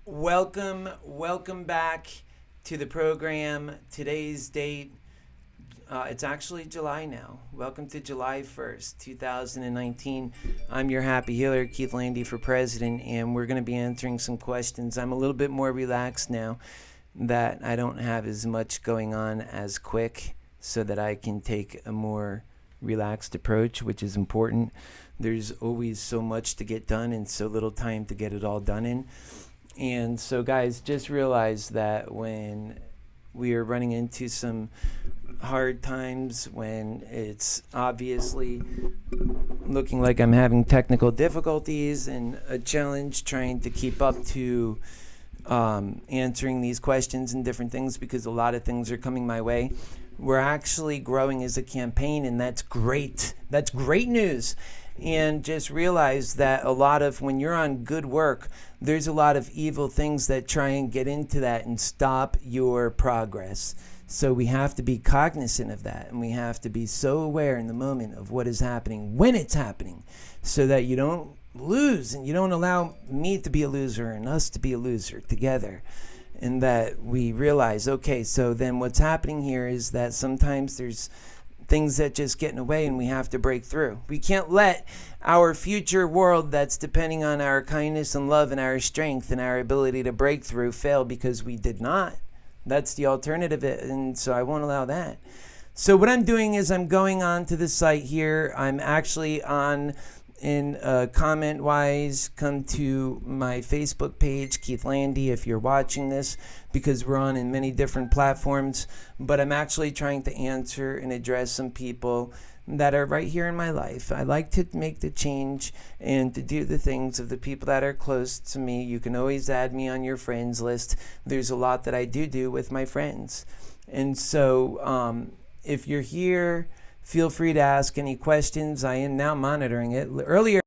Welcome back to the program. Today's date, it's actually July now. Welcome to July 1st, 2019. I'm your happy healer, Keith Landy for president, and we're going to be answering some questions. I'm a little bit more relaxed now that I don't have as much going on as quick so that I can take a more relaxed approach, which is important. There's always so much to get done and so little time to get it all done in. And so, guys, just realize that when we are running into some hard times, when it's obviously looking like I'm having technical difficulties and a challenge trying to keep up to answering these questions and different things, because a lot of things are coming my way, we're actually growing as a campaign, and that's great. That's great news. And just realize that a lot of, when you're on good work, there's a lot of evil things that try and get into that and stop your progress. So we have to be cognizant of that, and we have to be so aware in the moment of what is happening when it's happening, so that you don't lose and you don't allow me to be a loser and us to be a loser together. And that we realize, okay, so then what's happening here is that sometimes there's things that just get in the way and we have to break through. We can't let our future world that's depending on our kindness and love and our strength and our ability to break through fail because we did not. That's the alternative, and so I won't allow that. So what I'm doing is I'm going on to the site here. I'm actually on in comment wise, come to my Facebook page, Keith Landy, if you're watching this, because we're on in many different platforms. But I'm actually trying to answer and address some people that are right here in my life. I like to make the change and to do the things of the people that are close to me. You can always add me on your friends list. There's a lot that I do with my friends. And so if you're here, feel free to ask any questions. I am now monitoring it. Earlier,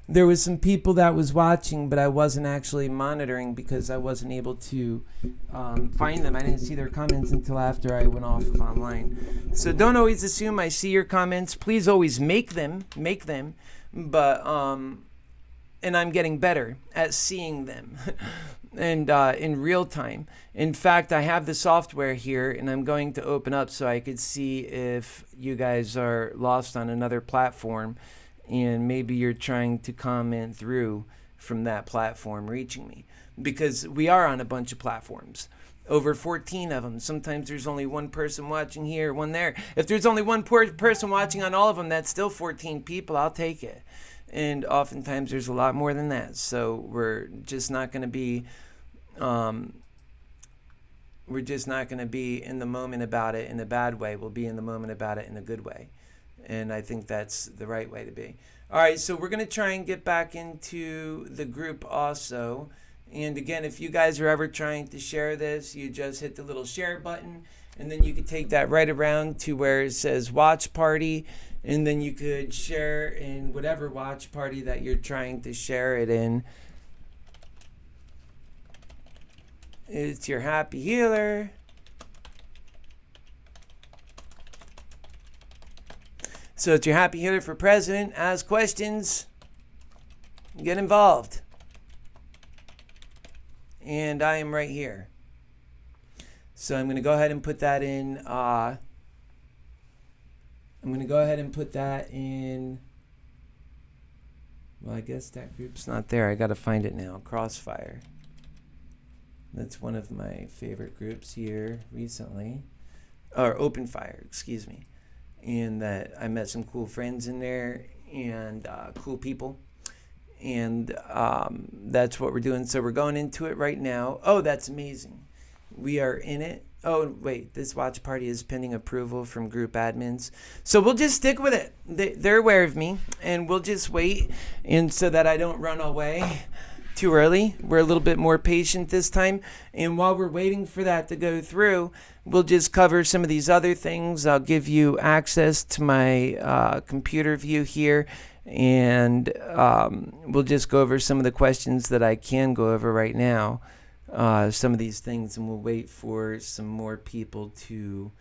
there was some people that was watching, but I wasn't actually monitoring because I wasn't able to find them. I didn't see their comments until after I went off of online. So don't always assume I see your comments. Please always make them. But and I'm getting better at seeing them and in real time. In fact, I have the software here, and I'm going to open up so I could see if you guys are lost on another platform and maybe you're trying to comment through from that platform reaching me, because we are on a bunch of platforms. Over 14 of them. Sometimes there's only one person watching here, one there. If there's only one person watching on all of them, that's still 14 people. I'll take it. And oftentimes there's a lot more than that. So we're just not going to be in the moment about it in a bad way. We'll be in the moment about it in a good way. And I think that's the right way to be. All right, so we're going to try and get back into the group also. And again, if you guys are ever trying to share this, you just hit the little share button, and then you can take that right around to where it says watch party, and then you could share in whatever watch party that you're trying to share it in. It's your happy healer. So it's your happy healer for president. Ask questions. Get involved. And I am right here. So I'm going to go ahead and put that in. Well, I guess that group's not there. I got to find it now. Crossfire. That's one of my favorite groups here recently. Or Open Fire, excuse me. And that I met some cool friends in there and cool people. And that's what we're doing. So we're going into it right now. Oh, that's amazing. We are in it. Oh, wait. This watch party is pending approval from group admins. So we'll just stick with it. They're aware of me. And we'll just wait. And so that I don't run away too early. We're a little bit more patient this time. And while we're waiting for that to go through, we'll just cover some of these other things. I'll give you access to my computer view here. And we'll just go over some of the questions that I can go over right now. Some of these things, and we'll wait for some more people to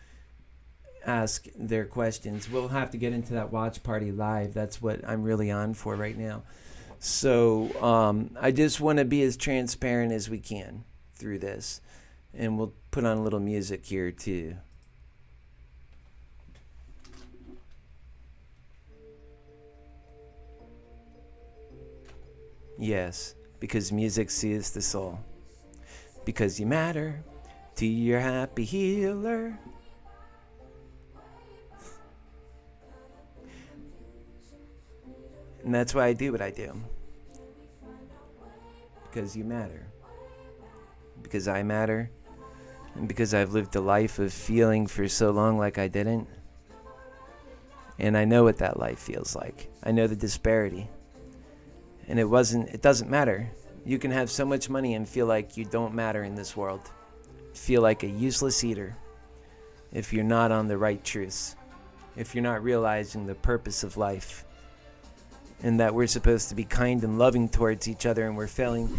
ask their questions. We'll have to get into that watch party live. That's what I'm really on for right now. So I just want to be as transparent as we can through this. And we'll put on a little music here too. Yes, because music soothes the soul. Because you matter to your happy healer. And that's why I do what I do. Because you matter. Because I matter. And because I've lived a life of feeling for so long like I didn't. And I know what that life feels like. I know the disparity. And it doesn't matter. You can have so much money and feel like you don't matter in this world. Feel like a useless eater if you're not on the right truths. If you're not realizing the purpose of life. And that we're supposed to be kind and loving towards each other, and we're failing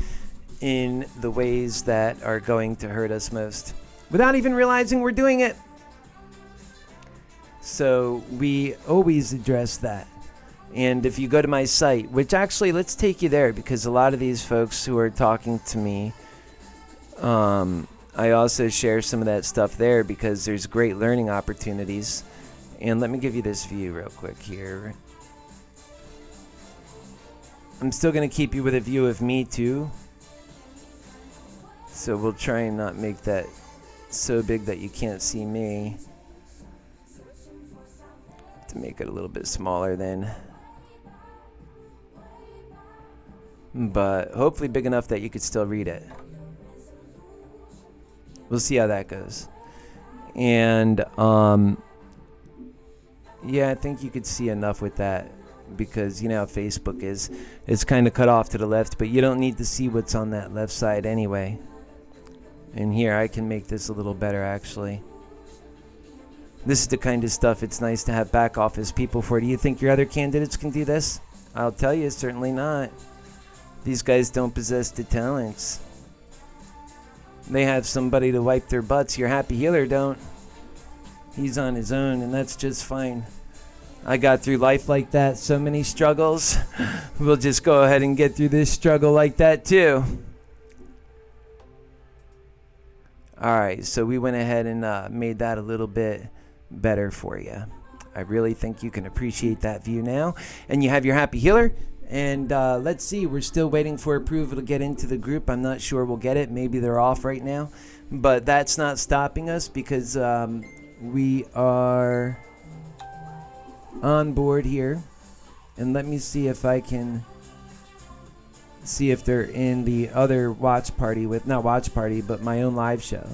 in the ways that are going to hurt us most without even realizing we're doing it. So we always address that. And if you go to my site, which actually, let's take you there, because a lot of these folks who are talking to me, I also share some of that stuff there because there's great learning opportunities. And let me give you this view real quick here. I'm still going to keep you with a view of me too. So we'll try and not make that so big that you can't see me. To make it a little bit smaller then. But hopefully big enough that you could still read it. We'll see how that goes. And yeah, I think you could see enough with that. Because you know how Facebook is. It's kind of cut off to the left, but you don't need to see what's on that left side anyway. And here, I can make this a little better actually. This is the kind of stuff it's nice to have back office people for. Do you think your other candidates can do this? I'll tell you, certainly not. These guys don't possess the talents. They have somebody to wipe their butts. Your happy healer don't. He's on his own, and that's just fine. I got through life like that, so many struggles. We'll just go ahead and get through this struggle like that too. Alright, so we went ahead and made that a little bit better for you. I really think you can appreciate that view now. And you have your happy healer. And let's see, we're still waiting for approval to get into the group. I'm not sure we'll get it. Maybe they're off right now. But that's not stopping us because we are on board here. And let me see if I can see if they're in the other watch party with, not watch party, but my own live show.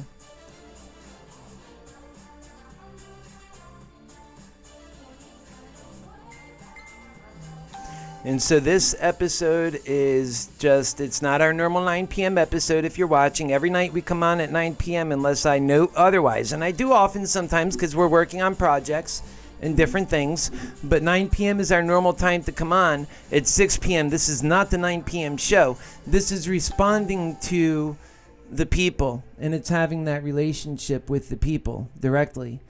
And so this episode is just, it's not our normal 9 p.m. episode if you're watching. Every night we come on at 9 p.m. unless I note otherwise. And I do often sometimes because we're working on projects and different things. But 9 p.m. is our normal time to come on. At 6 p.m. This is not the 9 p.m. show. This is responding to the people. And it's having that relationship with the people directly.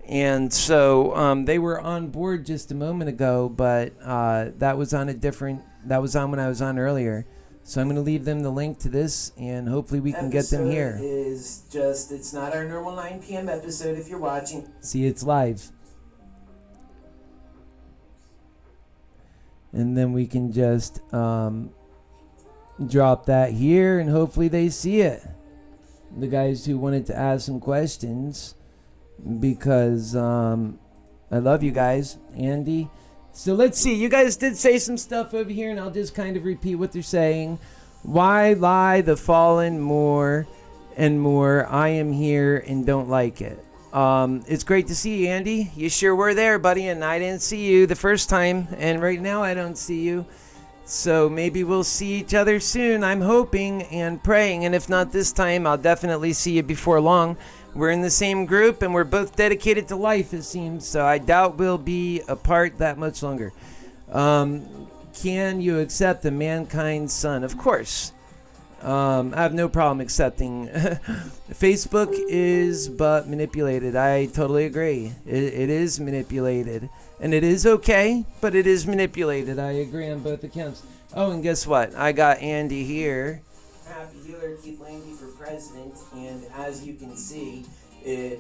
And so they were on board just a moment ago, but that was on when I was on earlier. So I'm going to leave them the link to this, and hopefully we can get them here. It's not our normal 9 p.m. episode if you're watching. See, it's live. And then we can just drop that here, and hopefully they see it. The guys who wanted to ask some questions. Because I love you guys, Andy. So let's see. You guys did say some stuff over here, and I'll just kind of repeat what they're saying. Why lie the fallen more and more? I am here and don't like it. It's great to see you, Andy. You sure were there, buddy, and I didn't see you the first time, and right now I don't see you. So maybe we'll see each other soon. I'm hoping and praying, and if not this time, I'll definitely see you before long. We're in the same group, and we're both dedicated to life, it seems, so I doubt we'll be apart that much longer. Can you accept the mankind son? Of course. I have no problem accepting. Facebook is but manipulated. I totally agree. It is manipulated. And it is okay, but it is manipulated. I agree on both accounts. Oh, and guess what? I got Andy here. Happy Healer, Keith Landy for president. And as you can see, it.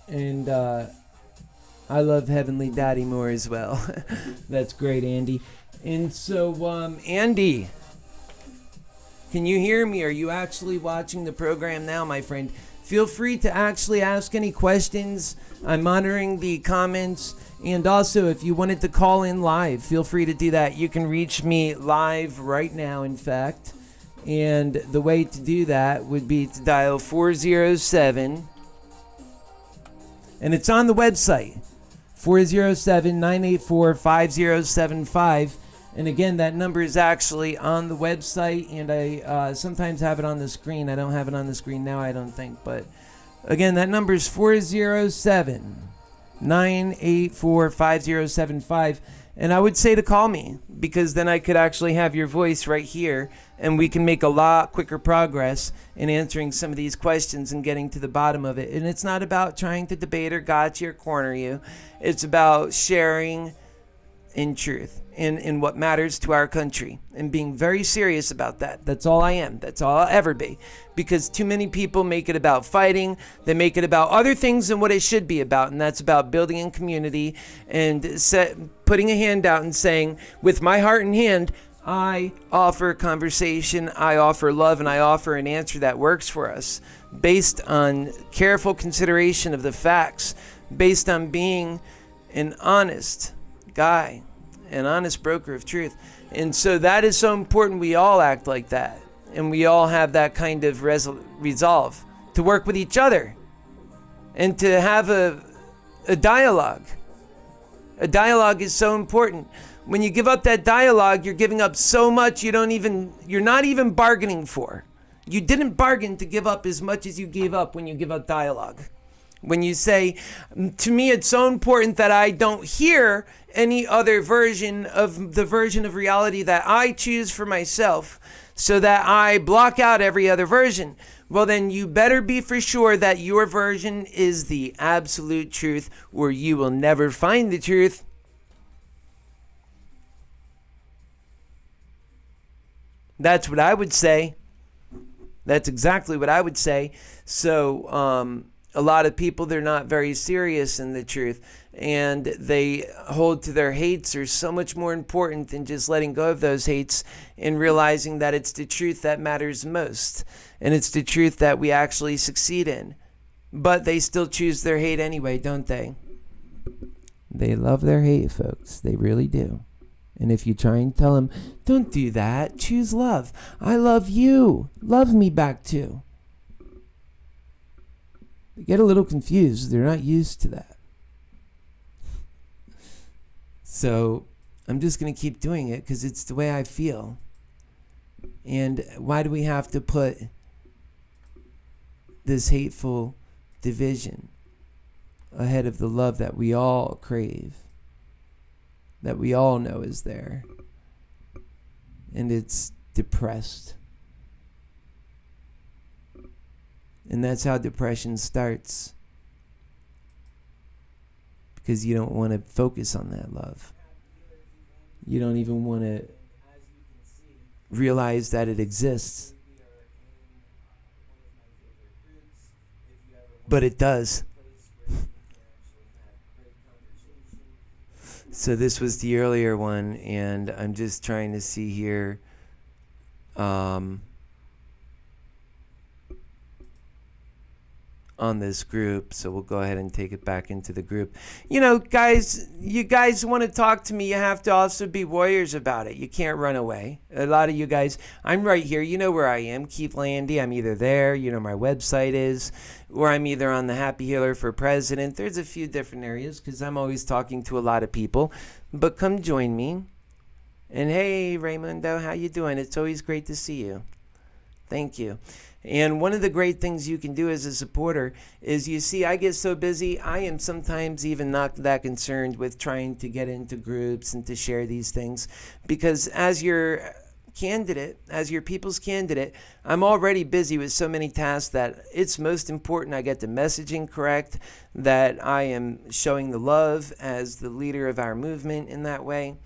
And I love Heavenly Daddy more as well. That's great, Andy. And so, Andy, can you hear me? Are you actually watching the program now, my friend? Feel free to actually ask any questions. I'm monitoring the comments. And also, if you wanted to call in live, feel free to do that. You can reach me live right now, in fact. And the way to do that would be to dial 407. And it's on the website, 407-984-5075. And again, that number is actually on the website, and I sometimes have it on the screen. I don't have it on the screen now, I don't think. But again, that number is 407-984-5075. And I would say to call me, because then I could actually have your voice right here, and we can make a lot quicker progress in answering some of these questions and getting to the bottom of it. And it's not about trying to debate or gotcha or corner you. It's about sharing in truth, in what matters to our country, and being very serious about that. That's all I am. That's all I'll ever be. Because too many people make it about fighting. They make it about other things than what it should be about, and that's about building in community and putting a hand out and saying, with my heart in hand, I offer conversation, I offer love, and I offer an answer that works for us based on careful consideration of the facts, based on being an honest guy, an honest broker of truth. And so that is so important. We all act like that, and we all have that kind of resolve to work with each other and to have a dialogue. A dialogue is so important. When you give up that dialogue, you're giving up so much you're not even bargaining for. You didn't bargain to give up as much as you gave up when you give up dialogue. When you say, to me, it's so important that I don't hear any other version of reality that I choose for myself, so that I block out every other version. Well, then you better be for sure that your version is the absolute truth, or you will never find the truth. That's what I would say. That's exactly what I would say. So, a lot of people, they're not very serious in the truth, and they hold to their hates are so much more important than just letting go of those hates and realizing that it's the truth that matters most, and it's the truth that we actually succeed in. But they still choose their hate anyway, don't they? They love their hate, folks. They really do. And if you try and tell them, don't do that, choose love. I love you. Love me back too. They get a little confused. They're not used to that. So I'm just going to keep doing it because it's the way I feel. And why do we have to put this hateful division ahead of the love that we all crave, that we all know is there? And it's depressed. And that's how depression starts. Because you don't want to focus on that love. You don't even want to realize that it exists. But it does. So this was the earlier one, and I'm just trying to see here. On this group, so we'll go ahead and take it back into the group. You know, guys, you guys want to talk to me, you have to also be warriors about it. You can't run away. A lot of you guys, I'm right here. You know where I am, Keith Landy. I'm either there, you know my website is, or I'm either on the Happy Healer for President. There's a few different areas because I'm always talking to a lot of people. But come join me. And hey, Raymundo, how you doing? It's always great to see you. Thank you. And one of the great things you can do as a supporter is, you see, I get so busy, I am sometimes even not that concerned with trying to get into groups and to share these things. Because as you're candidate, as your people's candidate, I'm already busy with so many tasks that it's most important I get the messaging correct, that I am showing the love as the leader of our movement in that way,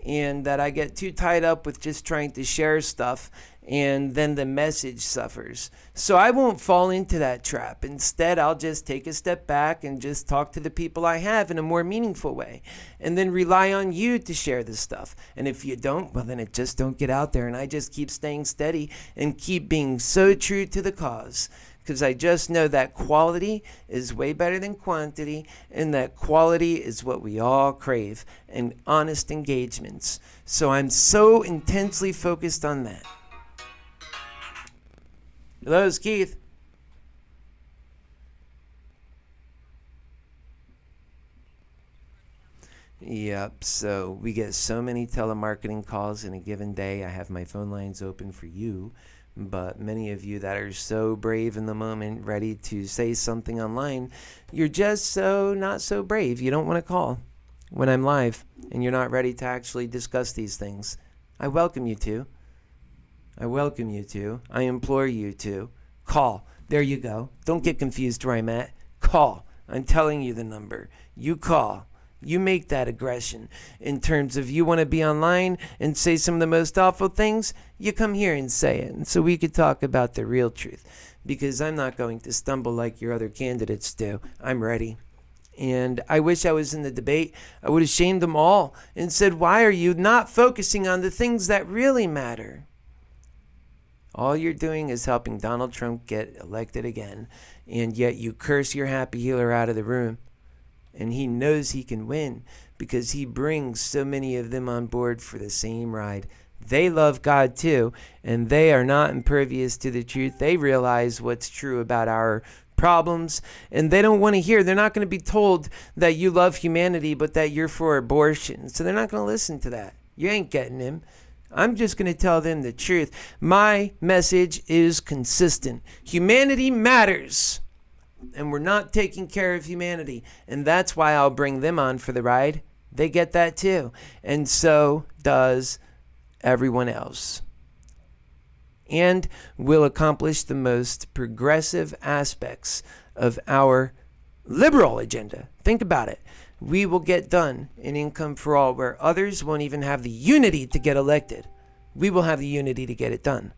and that I get too tied up with just trying to share stuff, and then the message suffers. So I won't fall into that trap. Instead, I'll just take a step back and just talk to the people I have in a more meaningful way, and then rely on you to share this stuff. And if you don't, well, then it just don't get out there, and I just keep staying steady and keep being so true to the cause. Because I just know that quality is way better than quantity, and that quality is what we all crave, and honest engagements. So I'm so intensely focused on that. Hello, it's Keith. Yep, so we get so many telemarketing calls in a given day. I have my phone lines open for you, but many of you that are so brave in the moment, ready to say something online, you're just so not so brave. You don't want to call when I'm live, and you're not ready to actually discuss these things. I welcome you to. I welcome you to. I implore you to. Call. There you go. Don't get confused where I'm at. Call. I'm telling you the number. You call. You make that aggression. In terms of you want to be online and say some of the most awful things, you come here and say it. And so we could talk about the real truth. Because I'm not going to stumble like your other candidates do. I'm ready. And I wish I was in the debate. I would have shamed them all and said, why are you not focusing on the things that really matter? All you're doing is helping Donald Trump get elected again, and yet you curse your happy healer out of the room. And he knows he can win because he brings so many of them on board for the same ride. They love God too, and they are not impervious to the truth. They realize what's true about our problems, and they don't want to hear. They're not going to be told that you love humanity, but that you're for abortion. So they're not going to listen to that. You ain't getting him. I'm just going to tell them the truth. My message is consistent. Humanity matters. And we're not taking care of humanity. And that's why I'll bring them on for the ride. They get that too. And so does everyone else. And we'll accomplish the most progressive aspects of our liberal agenda. Think about it. We will get done an income for all where others won't even have the unity to get elected. We will have the unity to get it done.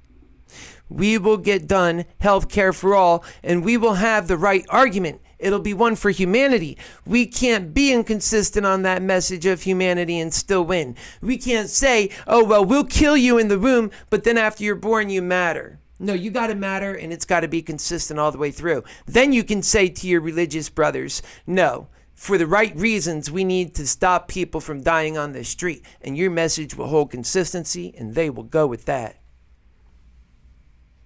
We will get done health care for all, and we will have the right argument. It'll be one for humanity. We can't be inconsistent on that message of humanity and still win. We can't say, oh, well, we'll kill you in the womb, but then after you're born, you matter. No, you got to matter, and it's got to be consistent all the way through. Then you can say to your religious brothers, no, for the right reasons, we need to stop people from dying on the street, and your message will hold consistency, and they will go with that.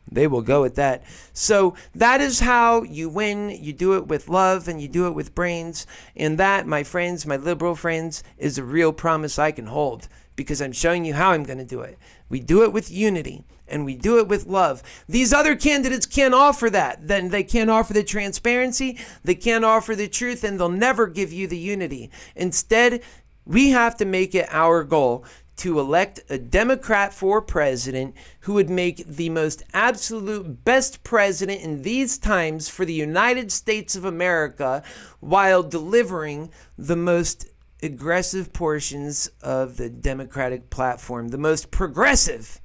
They will go with that. So that is how you win. You do it with love and you do it with brains. And that, my friends, my liberal friends, is a real promise I can hold because I'm showing you how I'm going to do it. We do it with unity and we do it with love. These other candidates can't offer that. Then they can't offer the transparency. They can't offer the truth, and they'll never give you the unity. Instead, we have to make it our goal to elect a Democrat for president who would make the most absolute best president in these times for the United States of America while delivering the most aggressive portions of the Democratic platform, the most progressive.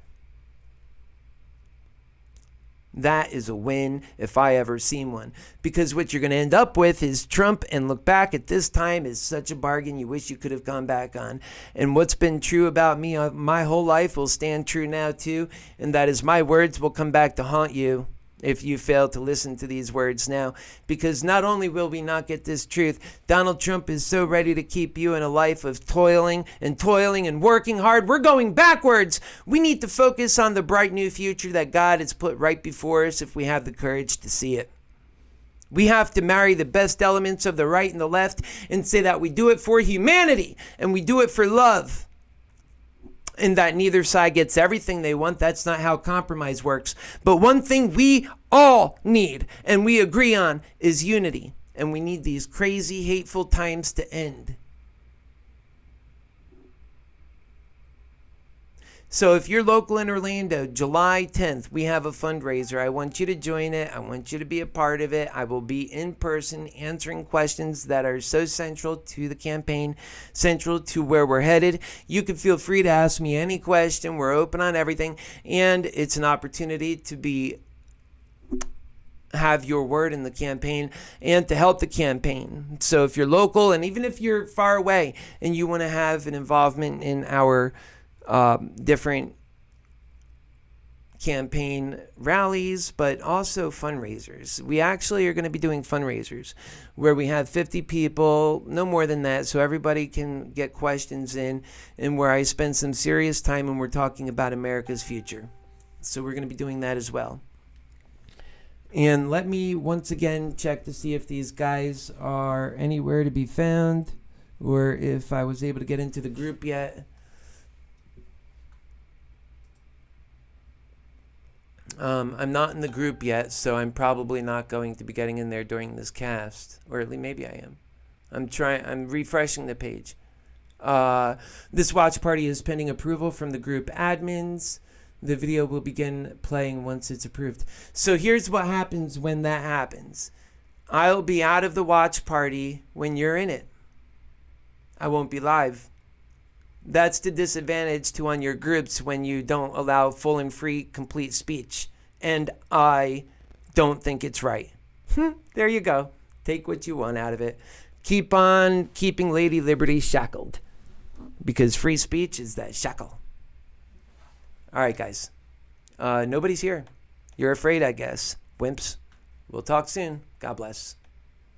That is a win if I ever seen one. Because what you're going to end up with is Trump, and look back at this time is such a bargain you wish you could have gone back on. And what's been true about me my whole life will stand true now too. And that is my words will come back to haunt you if you fail to listen to these words now. Because not only will we not get this truth, Donald Trump is so ready to keep you in a life of toiling and working hard. We're going backwards. We need to focus on the bright new future that God has put right before us if we have the courage to see it. We have to marry the best elements of the right and the left and say that we do it for humanity and we do it for love. And that neither side gets everything they want. That's not how compromise works. But one thing we all need and we agree on is unity. And we need these crazy, hateful times to end. So if you're local in Orlando, July 10th, we have a fundraiser. I want you to join it. I want you to be a part of it. I will be in person answering questions that are so central to the campaign, central to where we're headed. You can feel free to ask me any question. We're open on everything. And it's an opportunity to have your word in the campaign and to help the campaign. So if you're local, and even if you're far away and you want to have an involvement in our different campaign rallies, but also fundraisers. We actually are going to be doing fundraisers where we have 50 people, no more than that, so everybody can get questions in, and where I spend some serious time and we're talking about America's future. So we're going to be doing that as well. And let me once again check to see if these guys are anywhere to be found or if I was able to get into the group yet. I'm not in the group yet, so I'm probably not going to be getting in there during this cast, or at least maybe I am. I'm refreshing the page. This watch party is pending approval from the group admins. The video will begin playing once it's approved. So here's what happens when that happens. I'll be out of the watch party when you're in it. I won't be live. That's the disadvantage to on your groups when you don't allow full and free complete speech. And I don't think it's right. There you go. Take what you want out of it. Keep on keeping Lady Liberty shackled. Because free speech is that shackle. All right, guys. Nobody's here. You're afraid, I guess. Wimps. We'll talk soon. God bless.